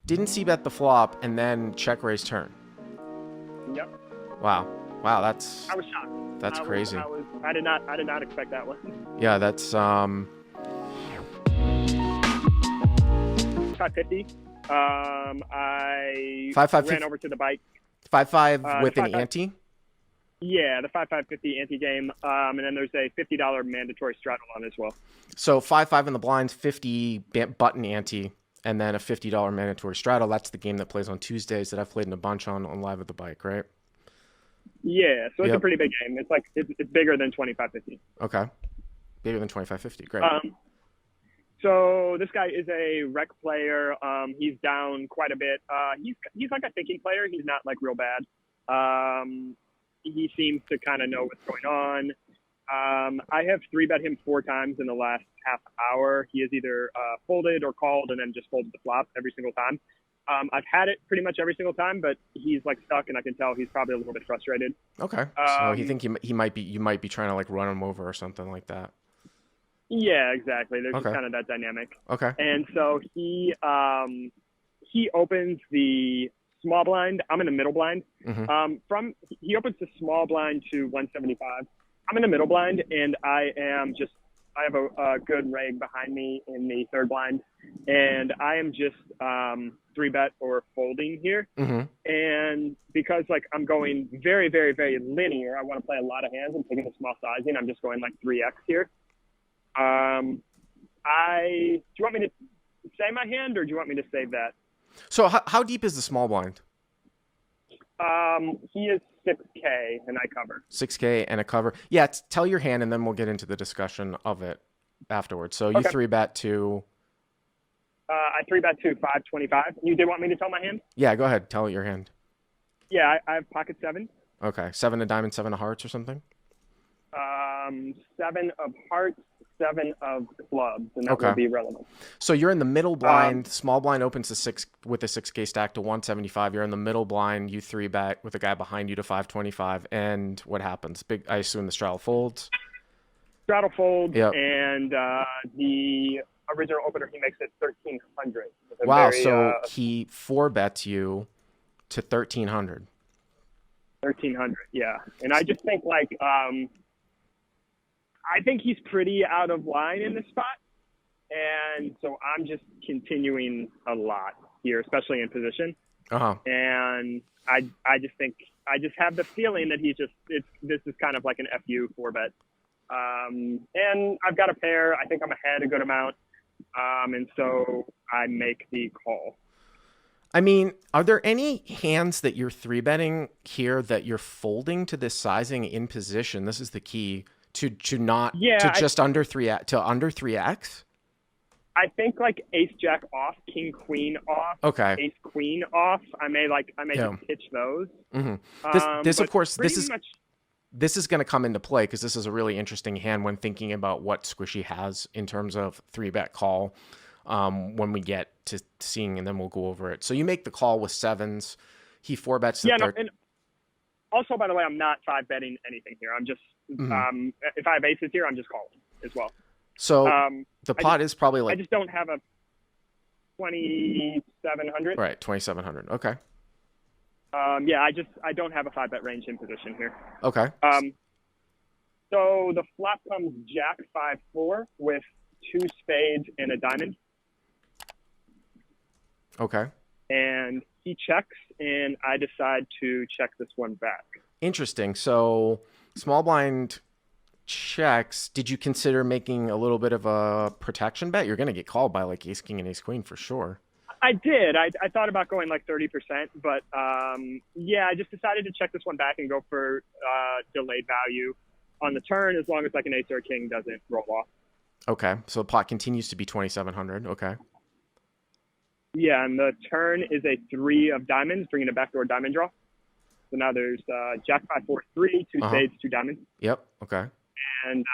didn't see bet the flop, and then check raise turn. Yep. Wow. Wow, that's I was shocked. that's crazy. I did not expect that one. Yeah, that's 550. I 5-5-50. ran over to the bike. 5-5 with the an 5-5. ante. Yeah, the 5-5-50 ante game, and then there's a $50 mandatory straddle on as well. So 5-5 in the blinds, 50 button ante, and then a $50 mandatory straddle. That's the game that plays on Tuesdays that I've played in a bunch on Live at the Bike, right? Yeah, so it's a pretty big game. It's like it's bigger than 25-50. Okay, bigger than 25-50. Great. So this guy is a rec player. He's down quite a bit. He's like a thinking player. He's not like real bad. He seems to kind of know what's going on. I have 3-bet him 4 times in the last half hour. He has either folded or called and then just folded the flop every single time. I've had it pretty much every single time, but he's like stuck, and I can tell he's probably a little bit frustrated. Okay. So you think you might be trying to like run him over or something like that? Yeah, exactly. There's just kind of that dynamic. Okay. And so he opens the small blind. I'm in the middle blind. Mm-hmm. He opens the small blind to 175. I'm in the middle blind, and I have a good reg behind me in the third blind, and I am just 3-bet or folding here. Mm-hmm. And because like I'm going very, very, very linear, I want to play a lot of hands and taking a small sizing. I'm just going like 3x here. Do you want me to say my hand, or do you want me to save that? So how deep is the small blind? He is 6K and I cover. 6K and a cover. Yeah, tell your hand, and then we'll get into the discussion of it afterwards. So you 3-bet to... I 3-bet to 525. You did want me to tell my hand? Yeah, go ahead. Tell your hand. Yeah, I have pocket 7. Okay, 7 of diamonds, 7 of hearts or something? 7 of hearts, 7 of clubs, and that will be relevant. So you're in the middle blind. Small blind opens to 6 with a 6K stack to 175. You're in the middle blind. You 3-bet with a guy behind you to 525. And what happens? I assume the straddle folds. Straddle folds, and the original opener, he makes it 1,300. Wow, so he 4-bets you to 1,300. 1,300, yeah. And I just think like I think he's pretty out of line in this spot, and so I'm just continuing a lot here, especially in position. And I just have the feeling that this is kind of like an FU 4-bet. And I've got a pair. I think I'm ahead a good amount, and so I make the call. I mean, are there any hands that you're 3-betting here that you're folding to this sizing in position? This is the key. To under 3x? I think like ace jack off, king queen off, ace queen off. I may just pitch those. Mm-hmm. This of course this is going to come into play because this is a really interesting hand when thinking about what Squishy has in terms of 3-bet call when we get to seeing, and then we'll go over it. So you make the call with 7s. He 4-bets the third. And also, by the way, I'm not 5-betting anything here. I'm just if I have aces here, I'm just calling as well. So the pot is probably like... I just don't have a 2,700. Right, 2,700. Okay. I don't have a 5-bet range in position here. Okay. So the flop comes Jack 5-4 with 2 spades and a diamond. Okay. And he checks, and I decide to check this one back. Interesting. So small blind checks. Did you consider making a little bit of a protection bet? You're going to get called by like ace king and ace queen for sure. I did. I thought about going like 30%, but I just decided to check this one back and go for delayed value on the turn as long as like an ace or a king doesn't roll off. Okay. So the pot continues to be 2,700. Okay. Yeah, and the turn is a 3 of diamonds, bringing a backdoor diamond draw. So now there's Jack 5-4 3, 2 spades, 2 diamonds. Yep. Okay. And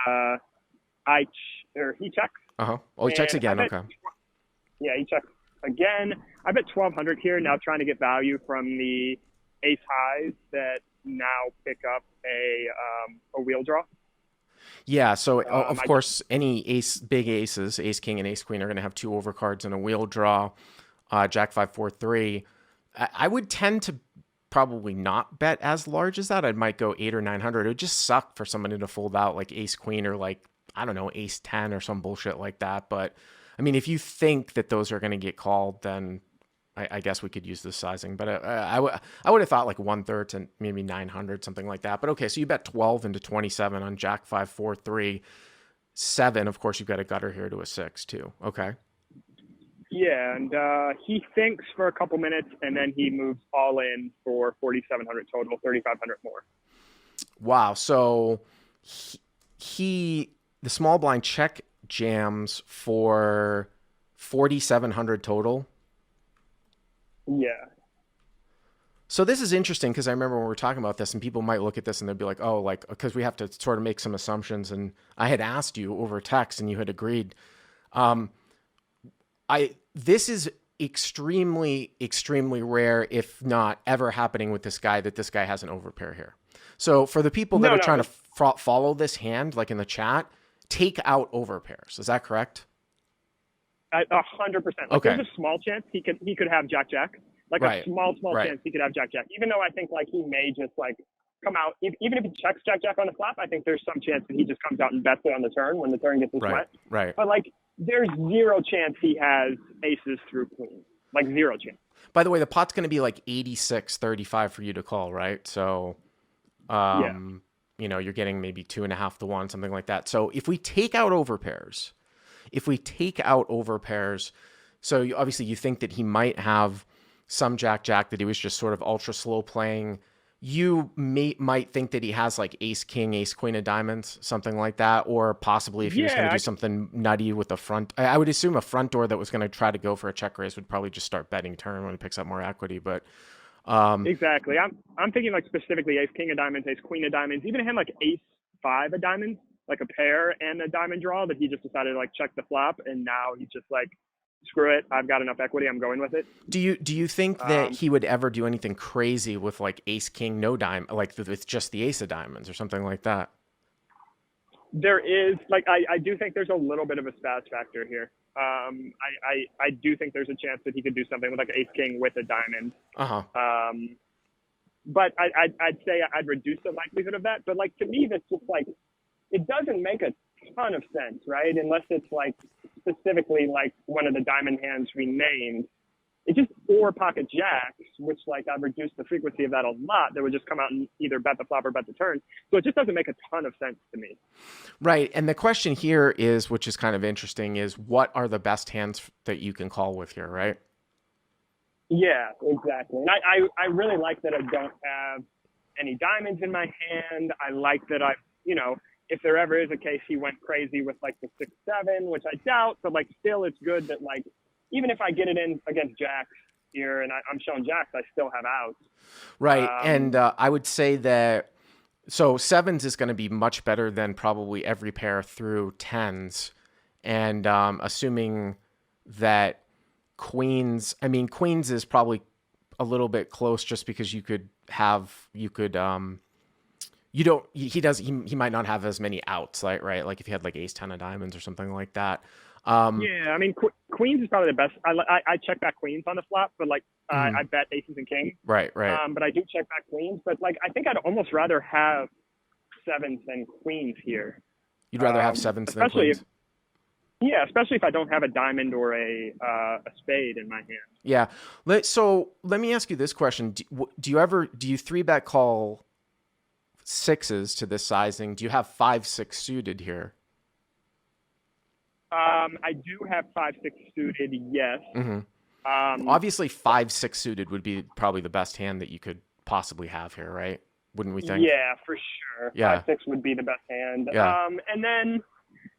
he checks. Oh, he checks again. Okay. Yeah, he checks again. I bet 1,200 here. Now trying to get value from the ace highs that now pick up a wheel draw. Yeah, so of course any big aces, ace king and ace queen, are going to have 2 overcards and a wheel draw. Jack 5 4 3. I would tend to probably not bet as large as that. I might go 8 or 900. It would just suck for somebody to fold out like ace queen or like, I don't know, ace 10 or some bullshit like that. But I mean, if you think that those are going to get called, then I guess we could use this sizing. But I would have thought like 1/3 to maybe 900, something like that. But okay, so you bet 12 into 27 on Jack 5 4 3 7. Of course, you've got a gutter here to a 6 too. Okay. Yeah, and he thinks for a couple minutes, and then he moves all in for 4,700 total, 3,500 more. Wow. So the small blind check jams for 4,700 total. Yeah. So this is interesting because I remember when we were talking about this, and people might look at this and they'd be like, oh, like, because we have to sort of make some assumptions. And I had asked you over text and you had agreed. This is extremely, extremely rare, if not ever happening with this guy, that this guy has an overpair here. So for the people that are trying to follow this hand, like in the chat, take out overpairs. Is that correct? 100%. Like, there's a small chance he could have Jack. Like a small chance he could have Jack. Even though I think like he may just like come out, even if he checks Jack on the flop, I think there's some chance that he just comes out and bets it on the turn when the turn gets his sweat. Right. But like, there's zero chance he has aces through queens. Like zero chance. By the way, the pot's going to be like 86-35 for you to call, right? So, you know, you're getting maybe 2.5 to 1, something like that. So if we take out overpairs, so obviously you think that he might have some Jack that he was just sort of ultra slow playing. You might think that he has like ace king, ace queen of diamonds, something like that, or possibly if he was going to do something nutty with the front. I would assume a front door that was going to try to go for a check raise would probably just start betting turn when he picks up more equity. But exactly, I'm thinking like specifically ace king of diamonds, ace queen of diamonds, even a hand like ace 5 of diamonds, like a pair and a diamond draw that he just decided to like check the flop, and now he's just like, screw it, I've got enough equity, I'm going with it. Do you think that he would ever do anything crazy with like ace king no dime, like with just the ace of diamonds or something like that? There is, like, I do think there's a little bit of a spaz factor here. I do think there's a chance that he could do something with like ace king with a diamond. But I'd say I'd reduce the likelihood of that. But like, to me, that's just like, it doesn't make a ton of sense, right? Unless it's like specifically like one of the diamond hands we named. It's just 4 pocket jacks, which like I've reduced the frequency of that a lot. That would just come out and either bet the flop or bet the turn. So it just doesn't make a ton of sense to me. Right. And the question here is, which is kind of interesting, is what are the best hands that you can call with here, right? Yeah, exactly. And I really like that I don't have any diamonds in my hand. I like that if there ever is a case he went crazy with like the 6-7, which I doubt, but like still it's good that like, even if I get it in against jacks here and I'm showing jacks, I still have outs. Right. And I would say that, so 7s is going to be much better than probably every pair through 10s. And assuming that queens is probably a little bit close just because he might not have as many outs, right? Like if he had like ace 10 of diamonds or something like that. Yeah, I mean, queens is probably the best. I check back queens on the flop, but like I bet aces and kings. Right. But I do check back queens. But like, I think I'd almost rather have 7s than queens here. You'd rather have 7s than queens? Especially if I don't have a diamond or a spade in my hand. Yeah. So let me ask you this question: do you 3-bet call 6s to this sizing? Do you have 5-6 suited here? I do have 5-6 suited, yes. Obviously, 5-6 suited would be probably the best hand that you could possibly have here, right? Wouldn't we think? Yeah, for sure. Yeah. 5-6 would be the best hand. Yeah. And then,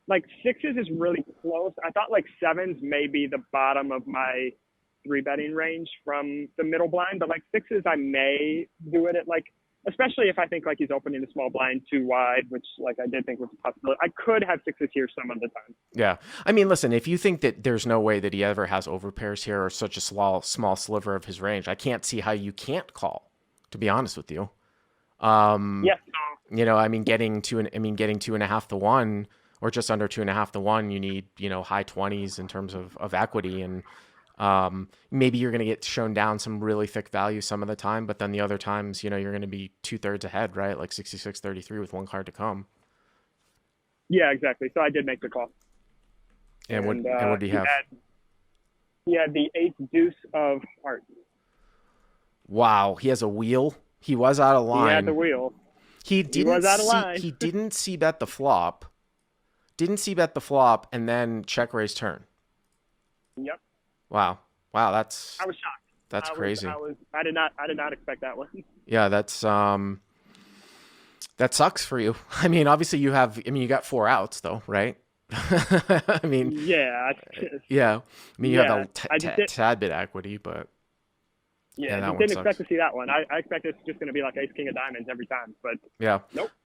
like, 6s is really close. I thought, like, 7s may be the bottom of my 3-betting range from the middle blind. But, like, 6s, I may do it at, like, especially if I think like he's opening the small blind too wide, which like I did think was a possibility. I could have 6s here some of the time. Yeah. I mean, listen, if you think that there's no way that he ever has overpairs here or such a small sliver of his range, I can't see how you can't call, to be honest with you. Yes. I mean, getting 2.5 to 1 or just under 2.5 to 1, you need, high 20s in terms of equity. And Maybe you're going to get shown down some really thick value some of the time, but then the other times, you're going to be 2/3 ahead, right? Like 66-33 with one card to come. Yeah, exactly. So I did make the call. And what do you have? He had the 8 deuce of hearts. Wow, he has a wheel. He was out of line. He had the wheel. He was out of line. He didn't see bet the flop. And then check raise turn. Yep. Wow. I was shocked. That's crazy. I did not expect that one. Yeah, that's that sucks for you. I mean, obviously you got 4 outs though, right? I mean, yeah. I mean, you have a tad bit equity, but I didn't expect to see that one. I expect it's just going to be like ace king of diamonds every time, but yeah, nope.